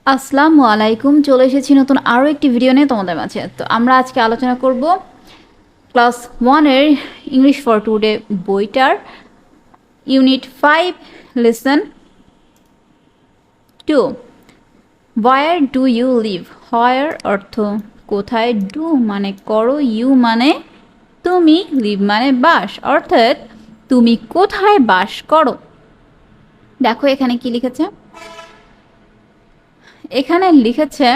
আসসালামু আলাইকুম, চলে এসেছি নতুন আরও একটি ভিডিও নিয়ে তোমাদের মাঝে। তো আমরা আজকে আলোচনা করব ক্লাস 1-এর ইংলিশ ফর টুডে বইটার unit 5 lesson 2 where do you live. Where অর্থ কোথায়, ডু মানে করো, ইউ মানে তুমি, লিভ মানে বাস, অর্থাৎ তুমি কোথায় বাস করো। দেখো এখানে কি লিখেছে, এখানে লিখেছে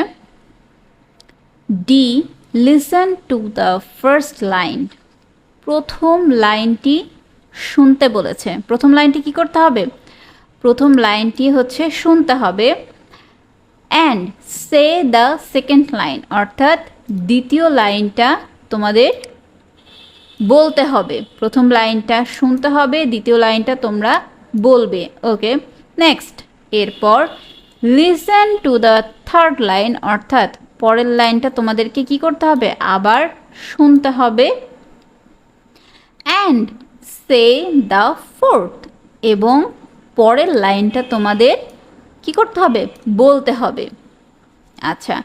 D listen to the first line. প্রথম লাইনটি শুনতে বলেছে। প্রথম লাইনটি কি করতে হবে? প্রথম লাইনটি হচ্ছে শুনতে হবে। And say the second line, অর্থাৎ দ্বিতীয় লাইনটা তোমাদের বলতে হবে। প্রথম লাইনটা শুনতে হবে, দ্বিতীয় লাইনটা তোমরা বলবে। ওকে, নেক্সট। এরপর listen to the third line, অর্থাৎ পরের লাইনটা তোমাদেরকে কি করতে হবে? আবার শুনতে হবে। অ্যান্ড সে দ্য ফোর্থ, এবং পরের লাইনটা তোমাদের কি করতে হবে? বলতে হবে। আচ্ছা,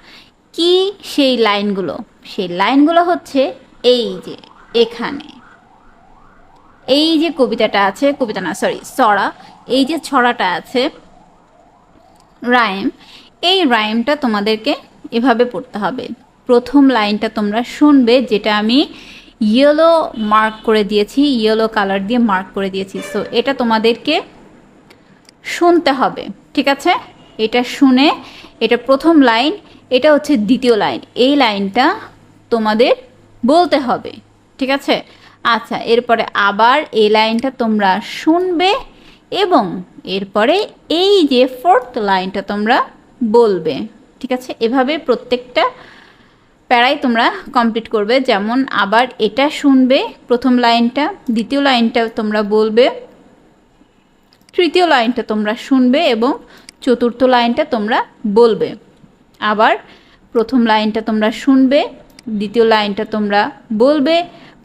কি সেই লাইনগুলো? সেই লাইনগুলো হচ্ছে এই যে এখানে, এই যে কবিতাটা আছে, কবিতা না সরি ছড়া, এই যে ছড়াটা আছে রাইম, এই রাইমটা তোমাদেরকে এভাবে পড়তে হবে। প্রথম লাইনটা তোমরা শুনবে, যেটা আমি ইয়েলো মার্ক করে দিয়েছি, ইয়েলো কালার দিয়ে মার্ক করে দিয়েছি। সো এটা তোমাদেরকে শুনতে হবে, ঠিক আছে? এটা শুনে, এটা প্রথম লাইন, এটা হচ্ছে দ্বিতীয় লাইন, এই লাইনটা তোমাদের বলতে হবে, ঠিক আছে? আচ্ছা, এরপরে আবার এই লাইনটা তোমরা শুনবে এবং এরপরে এই যে ফোর্থ লাইনটা তোমরা বলবে, ঠিক আছে? এভাবে প্রত্যেকটা প্যারাই তোমরা কমপ্লিট করবে। যেমন আবার এটা শুনবে প্রথম লাইনটা, দ্বিতীয় লাইনটা তোমরা বলবে, তৃতীয় লাইনটা তোমরা শুনবে এবং চতুর্থ লাইনটা তোমরা বলবে। আবার প্রথম লাইনটা তোমরা শুনবে, দ্বিতীয় লাইনটা তোমরা বলবে,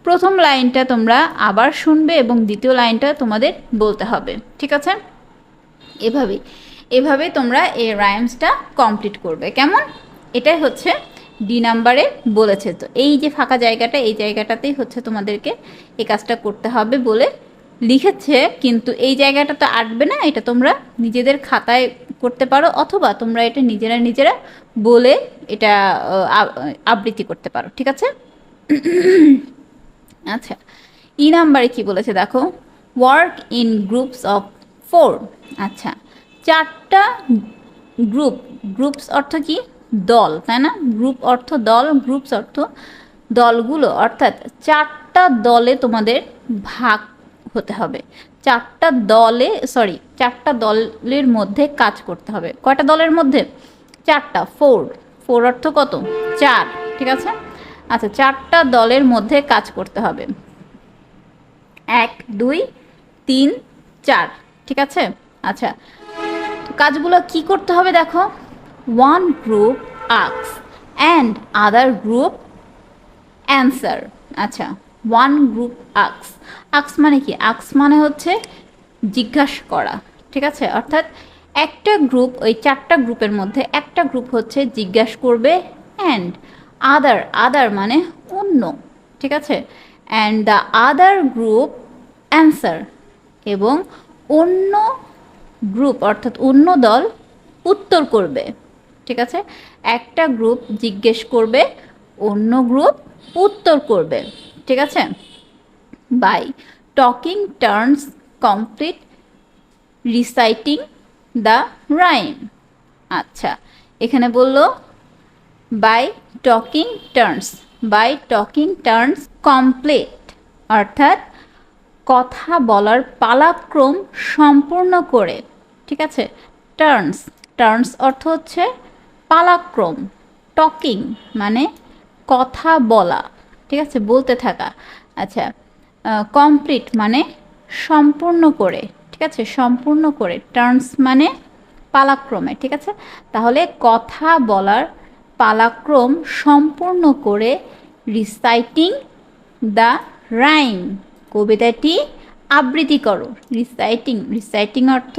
প্রথম লাইনটা তোমরা আবার শুনবে এবং দ্বিতীয় লাইনটা তোমাদের বলতে হবে, ঠিক আছে? এভাবে তোমরা এই রাইমসটা কমপ্লিট করবে। কেমন? এটাই হচ্ছে ডি নাম্বারে বলেছে। তো এই যে ফাঁকা জায়গাটা, এই জায়গাটাতেই হচ্ছে তোমাদেরকে এই কাজটা করতে হবে বলে লিখেছে, কিন্তু এই জায়গাটা তো আটবে না, এটা তোমরা নিজেদের খাতায় করতে পারো, অথবা তোমরা এটা নিজেরা বলে এটা আবৃত্তি করতে পারো, ঠিক আছে? আচ্ছা, ই নাম্বারে কি বলেছে দেখো, ওয়ার্ক ইন গ্রুপস অফ 4। আচ্ছা, চারটা গ্রুপ, গ্রুপস অর্থ কি? দল, তাই না? গ্রুপ অর্থ দল, গ্রুপস অর্থ দলগুলো, অর্থাৎ চারটা দলে তোমাদের ভাগ হতে হবে। চারটা দলের মধ্যে কাজ করতে হবে। কয়টা দলের মধ্যে? চারটা, ফোর অর্থ কত? 4, ঠিক আছে? আচ্ছা, চারটা দলের মধ্যে কাজ করতে হবে। 1 2 3 4, ঠিক আছে? আচ্ছা, কাজগুলো কি করতে হবে দেখো, one group ask and other group answer. আচ্ছা, ওয়ান গ্রুপ আস্ক মানে কি? আস্ক মানে হচ্ছে জিজ্ঞাসা করা, ঠিক আছে? অর্থাৎ একটা গ্রুপ, ওই চারটা গ্রুপের মধ্যে একটা গ্রুপ হচ্ছে জিজ্ঞাসা করবে, অ্যান্ড আদার মানে অন্য, ঠিক আছে? And the other group answer, এবং অন্য গ্রুপ অর্থাৎ অন্য দল উত্তর করবে, ঠিক আছে? একটা গ্রুপ জিজ্ঞেস করবে, অন্য গ্রুপ উত্তর করবে, ঠিক আছে? By talking turns complete reciting the rhyme. আচ্ছা, এখানে বলল বাই টকিং টার্নস কমপ্লিট, অর্থাৎ কথা বলার পালাক্রম সম্পূর্ণ করে, ঠিক আছে? টার্নস অর্থ হচ্ছে পালাক্রম, টকিং মানে কথা বলা, ঠিক আছে? বলতে থাকা। আচ্ছা, কমপ্লিট মানে সম্পূর্ণ করে, ঠিক আছে? সম্পূর্ণ করে, টার্নস মানে পালাক্রমে, ঠিক আছে? তাহলে কথা বলার পালাক্রম সম্পূর্ণ করে রিসাইটিং দ্য রাইম, কবিতাটি আবৃত্তি করো। রিসাইটিং অর্থ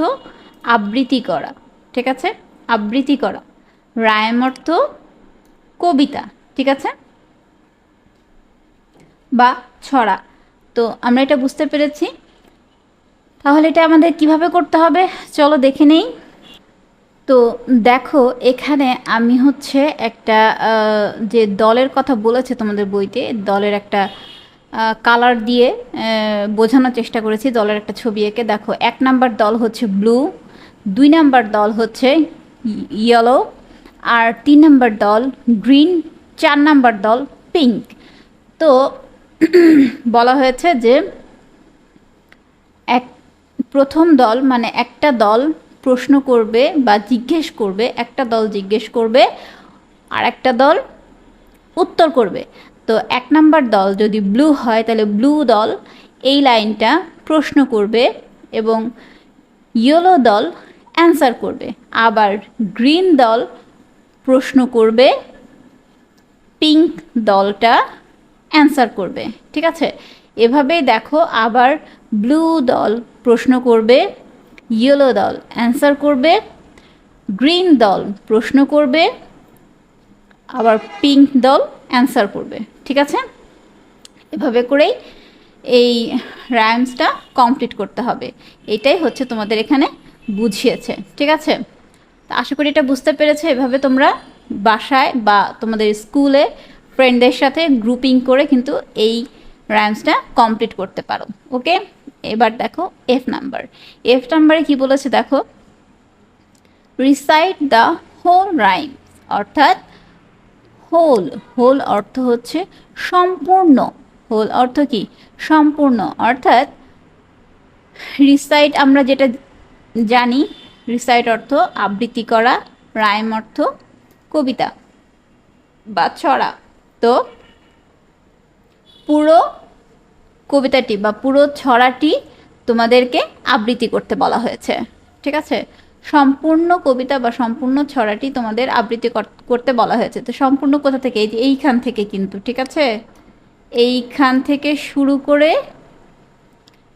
আবৃত্তি করা, ঠিক আছে? আবৃত্তি করা। রাইম অর্থ কবিতা, ঠিক আছে, বা ছড়া। তো আমরা এটা বুঝতে পেরেছি। তাহলে এটা আমাদের কিভাবে করতে হবে চলো দেখে নেই। তো দেখো এখানে আমি হচ্ছে একটা যে দলের কথা বলেছে তোমাদের বইতে, দলের একটা কালার দিয়ে বোঝানোর চেষ্টা করেছি, দলের একটা ছবি এঁকে। দেখো 1 নাম্বার দল হচ্ছে ব্লু, 2 নাম্বার দল হচ্ছে ইয়েলো, আর 3 নাম্বার দল গ্রিন, 4 নাম্বার দল পিঙ্ক। তো বলা হয়েছে যে এক প্রথম দল মানে একটা দল প্রশ্ন করবে বা জিজ্ঞেস করবে, একটা দল জিজ্ঞেস করবে আর একটা দল উত্তর করবে। তো 1 নাম্বার দল যদি ব্লু হয় তাহলে ব্লু দল এই লাইনটা প্রশ্ন করবে এবং ইয়েলো দল অ্যান্সার করবে, আবার গ্রিন দল প্রশ্ন করবে, পিঙ্ক দলটা অ্যান্সার করবে, ঠিক আছে। এভাবেই দেখো আবার ব্লু দল প্রশ্ন করবে, ইয়েলো দল অ্যান্সার করবে, গ্রিন দল প্রশ্ন করবে, আবার পিঙ্ক দল অ্যান্সার করবে, ঠিক আছে। এভাবে করেই এই রাইমসটা কমপ্লিট করতে হবে। এটাই হচ্ছে তোমাদের এখানে বুঝিয়েছে, ঠিক আছে। তো আশা করি এটা বুঝতে পেরেছো। এভাবে তোমরা বাসায় বা তোমাদের স্কুলে ফ্রেন্ডদের সাথে গ্রুপিং করে কিন্তু এই রাইমসটা কমপ্লিট করতে পারো। ওকে, এবার দেখো এফ নাম্বারে কি বলেছে দেখো, রিসাইট দ্য হোল রাইম, অর্থাৎ হোল অর্থ হচ্ছে সম্পূর্ণ। হোল অর্থ কি? সম্পূর্ণ। অর্থাৎ রিসাইট আমরা যেটা জানি, রিসাইট অর্থ আবৃত্তি করা, রাইম অর্থ কবিতা বা ছড়া। তো পুরো কবিতাটি বা পুরো ছড়াটি তোমাদেরকে আবৃত্তি করতে বলা হয়েছে, ঠিক আছে। সম্পূর্ণ কবিতা বা সম্পূর্ণ ছড়াটি তোমাদের আবৃত্তি করতে বলা হয়েছে। তো সম্পূর্ণ কোথা থেকে? এই যে এইখান থেকে কিন্তু, ঠিক আছে, এইখান থেকে শুরু করে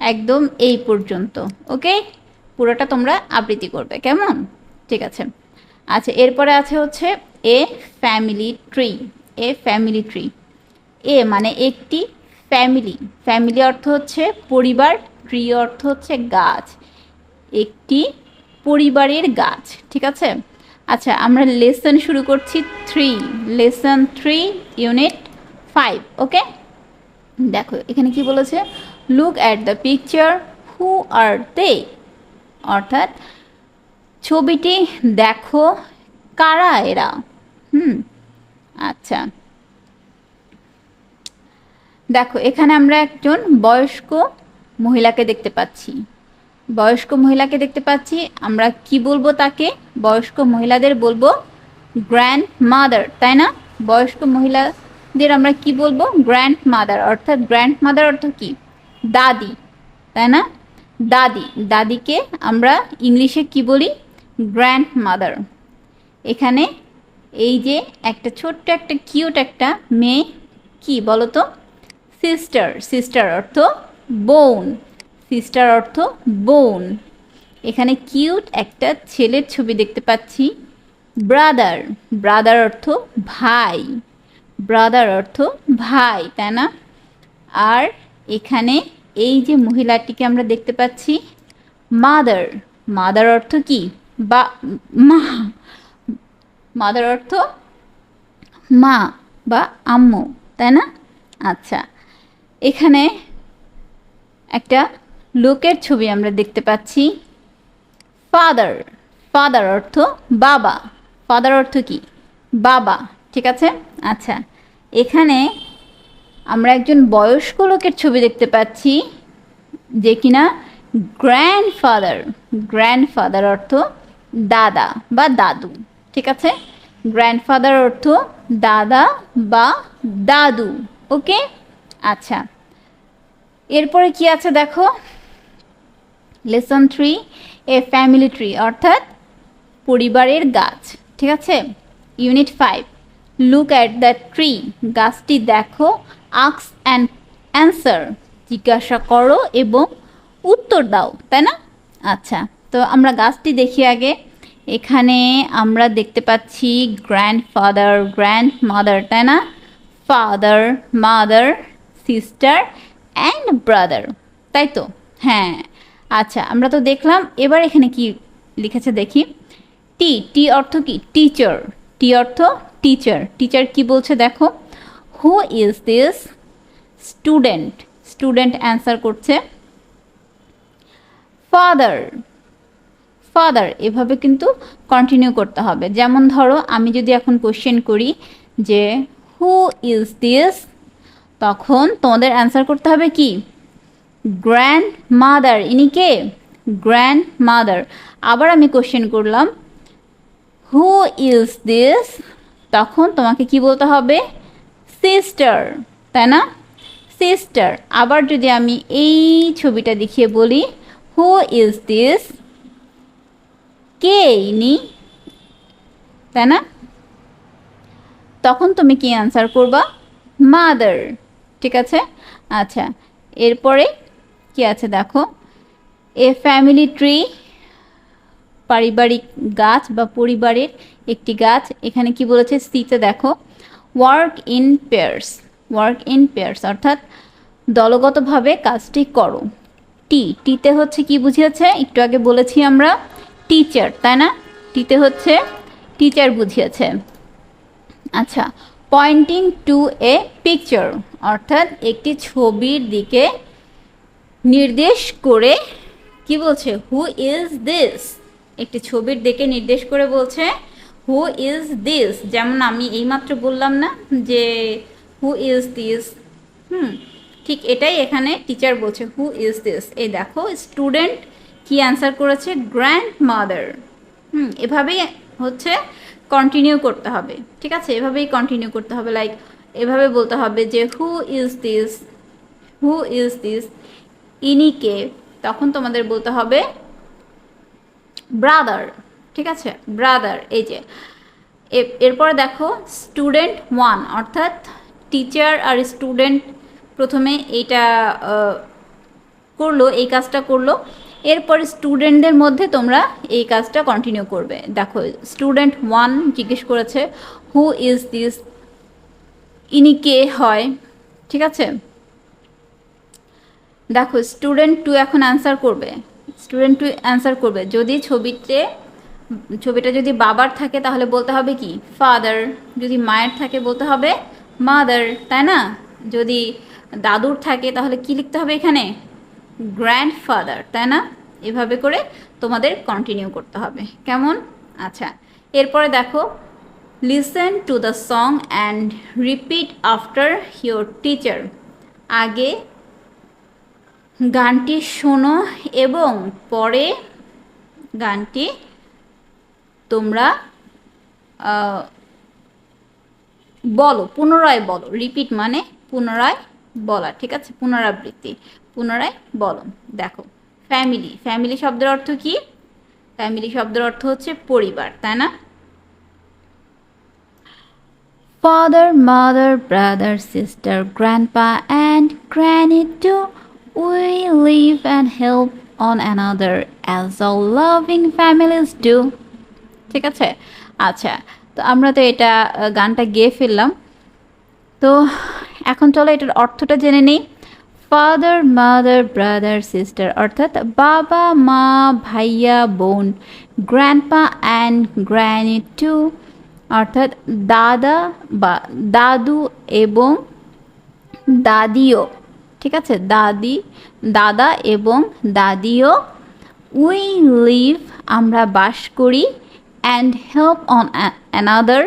একদম এই পর্যন্ত। ওকে, পুরোটা তোমরা আবৃত্তি করবে, কেমন? ঠিক আছে। আচ্ছা, এরপরে আছে হচ্ছে এ ফ্যামিলি ট্রি। এ মানে একটি, ফ্যামিলি অর্থ হচ্ছে পরিবার, ট্রি অর্থ হচ্ছে গাছ, একটি পরিবারের গাছ, ঠিক আছে। আচ্ছা, আমরা লেসন শুরু করছি লেসন 3 ইউনিট 5। ওকে, দেখো এখানে কি বলেছে, লুক অ্যাট দ্য পিকচার, হু আর দে, অর্থাৎ ছবিটি দেখো, কারা এরা। আচ্ছা, দেখো এখানে আমরা একজন বয়স্ক মহিলাকে দেখতে পাচ্ছি। আমরা কি বলবো তাকে? বয়স্ক মহিলাদের বলবো গ্র্যান্ড মাদার, তাই না? বয়স্ক মহিলাদের আমরা কি বলবো? Grand mother. অর্থাৎ গ্র্যান্ড মাদার অর্থ কি? দাদি, তাই না? দাদিকে আমরা ইংলিশে কি বলি? Grand mother. এখানে এই যে একটা ছোট্ট একটা কিউট একটা মেয়ে, কি বলো তো? সিস্টার অর্থ বোন। এখানে কিউট একটা ছেলের ছবি দেখতে পাচ্ছি, ব্রাদার অর্থ ভাই, তাই না? আর এখানে এই যে মহিলাটিকে আমরা দেখতে পাচ্ছি, মাদার অর্থ কি? বা মা, মাদার অর্থ মা বা আম্মু, তাই না? আচ্ছা, এখানে একটা লোকের ছবি আমরা দেখতে পাচ্ছি, ফাদার অর্থ বাবা, কি? বাবা, ঠিক আছে। আচ্ছা, এখানে আমরা একজন বয়স্ক লোকের ছবি দেখতে পাচ্ছি যে কিনা গ্র্যান্ডফাদার অর্থ দাদা বা দাদু, ঠিক আছে। গ্র্যান্ডফাদার অর্থ দাদা বা দাদু। ওকে, আচ্ছা, এরপরে কি আছে দেখো, লেসন 3 এ ফ্যামিলি ট্রি, অর্থাৎ পরিবারের গাছ, ঠিক আছে। Unit 5, look at the tree, গাছটি দেখো, আস্ক অ্যান্ড অ্যান্সার, জিজ্ঞাসা করো এবং উত্তর দাও, তাই না? আচ্ছা, তো আমরা গাছটি দেখি আগে। এখানে আমরা দেখতে পাচ্ছি গ্র্যান্ডফাদার, গ্র্যান্ডমাদার, তাই না? Father, mother, sister and brother, তাই তো? হ্যাঁ, আচ্ছা, আমরা তো দেখলাম। এবার এখানে কি লিখেছে দেখি। টি, টি অর্থ কি? টিচার। টি অর্থ টিচার। টিচার কি বলছে দেখো, who is this student. Student answer করছে ফাদার, ফাদার। এভাবে কিন্তু কন্টিনিউ করতে হবে। যেমন ধরো আমি যদি এখন কোশ্চেন করি যে হু ইজ দিস, তখন তোমাদের অ্যান্সার করতে হবে কি? Grand mother. ইনি কে? Grand mother. আবার আমি কোশ্চেন করলাম হু ইজ দিস, তখন তোমাকে কি বলতে হবে? সিস্টার, তাই না? সিস্টার। আবার যদি আমি এই ছবিটা দেখিয়ে বলি হু ইজ দিস, কে ইনি, তাই না? তখন তুমি কি অ্যান্সার করবা? মাদার। ঠিক আছে, আচ্ছা। এরপরে কি আছে দেখো, এ ফ্যামিলি ট্রি, পারিবারিক গাছ বা পরিবারের একটি গাছ। এখানে কি বলেছে সিতে দেখো, work in pairs. Work in pairs অর্থাৎ দলগতভাবে কাজটি করো। টি, টিতে হচ্ছে কি বুঝিয়েছে? একটু আগে বলেছি আমরা টিচার, তাই না? টিতে হচ্ছে টিচার বুঝিয়েছে। আচ্ছা, পয়েন্টিং টু এ পিকচার অর্থাৎ একটি ছবির দিকে নির্দেশ করে কি বলছে? Who is this. একটি ছবির দিকে নির্দেশ করে বলছে হু ইজ দিস। যেমন আমি এইমাত্র বললাম না যে হু ইজ দিস, ঠিক এটাই এখানে টিচার বলছে হু ইজ দিস। এই দেখো স্টুডেন্ট কি অ্যান্সার করেছে? Grand mother. এভাবেই হচ্ছে কন্টিনিউ করতে হবে। ঠিক আছে, এভাবেই কন্টিনিউ করতে হবে। লাইক এভাবে বলতে হবে যে who is this, who is this, ইনি কে। তখন তোমাদের বলতে হবে ব্রাদার। ঠিক আছে, ব্রাদার। এই যে এরপরে দেখো স্টুডেন্ট ওয়ান অর্থাৎ টিচার আর স্টুডেন্ট প্রথমে এইটা করলো, এই কাজটা করলো। এরপর স্টুডেন্টদের মধ্যে তোমরা এই কাজটা কন্টিনিউ করবে। দেখো স্টুডেন্ট ওয়ান জিজ্ঞেস করেছে হু ইজ দিস, ইনি কে হয়। ঠিক আছে, দেখো স্টুডেন্ট টু এখন অ্যান্সার করবে। স্টুডেন্ট টু অ্যান্সার করবে যদি ছবিটা যদি বাবার থাকে তাহলে বলতে হবে কি? ফাদার। যদি মায়ের থাকে বলতে হবে মাদার, তাই না? যদি দাদুর থাকে তাহলে কি লিখতে হবে এখানে? গ্র্যান্ডফাদার, তাই না? এভাবে করে তোমাদের কন্টিনিউ করতে হবে। কেমন? আচ্ছা, এরপরে দেখো listen to the song and repeat after your teacher. আগে গানটি শোনো এবং পরে গানটি তোমরা বলো, পুনরায় বলো। রিপিট মানে পুনরায় বলা। ঠিক আছে, পুনরাবৃত্তি, পুনরায় বলো। দেখো ফ্যামিলি, ফ্যামিলি শব্দের অর্থ কি? ফ্যামিলি শব্দের অর্থ হচ্ছে পরিবার, তাই না? Father, mother, brother, sister, grandpa and granny too. We live and help on another as all loving families do. ঠিক আছে, আচ্ছা। তো আমরা তো এটা গানটা গেয়ে ফেললাম। তো এখন চলো এটার অর্থটা জেনে নিই। ফাদার, মাদার, ব্রাদার, সিস্টার অর্থাৎ বাবা, মা, ভাইয়া, বোন। গ্র্যান্ডপা অ্যান্ড গ্র্যানি টু অর্থাৎ দাদা বা দাদু এবং দাদিও। ঠিক আছে, দাদা এবং দাদিও। উই লিভ আমরা বাস করি, অ্যান্ড হেল্প অন অ্যানাদার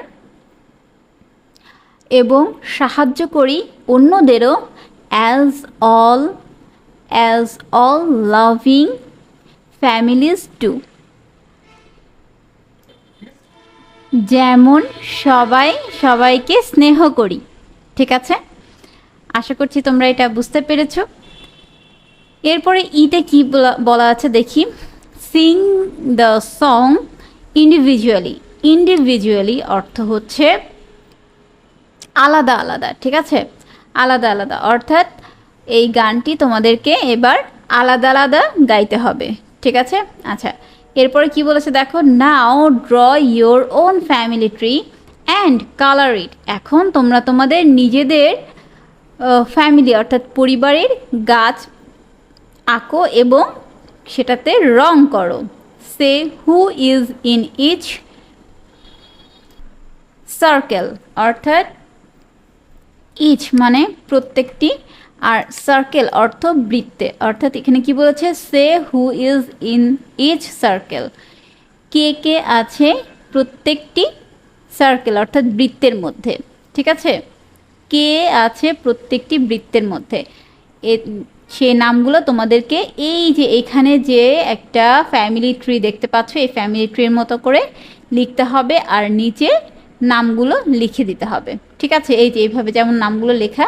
এবং সাহায্য করি অন্যদেরও। As all loving families do যেমন সবাই সবাইকে স্নেহ করি। ঠিক আছে, আশা করছি তোমরা এটা বুঝতে পেরেছো। এরপরে ইতে কি বলা আছে দেখি। Singh the song individually. Individually অর্থ হচ্ছে আলাদা আলাদা। ঠিক আছে, আলাদা আলাদা অর্থাৎ এই গানটি তোমাদেরকে এবার আলাদা আলাদা গাইতে হবে। ঠিক আছে, আচ্ছা। এরপরে কি বলেছে দেখো, now draw your own family tree and colour it. এখন তোমরা তোমাদের নিজেদের ফ্যামিলি অর্থাৎ পরিবারের গাছ আঁকো এবং সেটাতে রং করো। Say who is in each circle, অর্থাৎ ইচ মানে প্রত্যেকটি, আর সার্কেল অর্থ বৃত্তে, অর্থাৎ এখানে কি বলেছে, say who is in each circle, কে কে আছে প্রত্যেকটি সার্কেল অর্থাৎ বৃত্তের মধ্যে। ঠিক আছে, কে আছে প্রত্যেকটি বৃত্তের মধ্যে, সেই নামগুলো তোমাদেরকে এই যে এখানে যে একটা ফ্যামিলি ট্রি দেখতে পাচ্ছ, এই ফ্যামিলি ট্রির মতো করে লিখতে হবে আর নিচে নামগুলো লিখে দিতে হবে। ঠিক আছে, এই যে এইভাবে যেমন নামগুলো লেখা,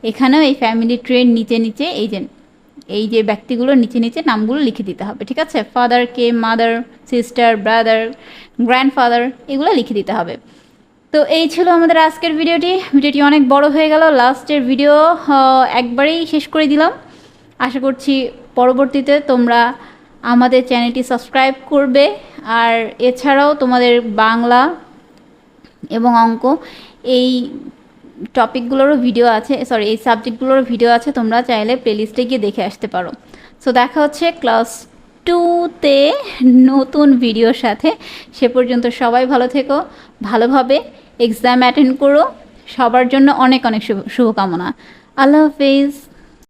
এখানেও এই ফ্যামিলি ট্রির নিচে নিচে এই যে ব্যক্তিগুলোর নিচে নিচে নামগুলো লিখে দিতে হবে। ঠিক আছে, ফাদার কে, মাদার, সিস্টার, ব্রাদার, গ্র্যান্ডফাদার, এগুলো লিখে দিতে হবে। তো এই ছিল আমাদের আজকের ভিডিওটি অনেক বড় হয়ে গেল, লাস্টের ভিডিও একবারেই শেষ করে দিলাম। আশা করছি পরবর্তীতে তোমরা আমাদের চ্যানেলটি সাবস্ক্রাইব করবে, আর এছাড়াও তোমাদের বাংলা এবং অঙ্ক এই টপিকগুলোরও ভিডিও আছে, এই সাবজেক্টগুলোরও ভিডিও আছে, তোমরা চাইলে প্লেলিস্টে গিয়ে দেখে আসতে পারো। সো দেখা হচ্ছে ক্লাস 2-তে নতুন ভিডিওর সাথে। সে পর্যন্ত সবাই ভালো থেকো, ভালোভাবে এক্সাম অ্যাটেন্ড করো, সবার জন্য অনেক অনেক শুভকামনা। আল্লাহ হাফেজ।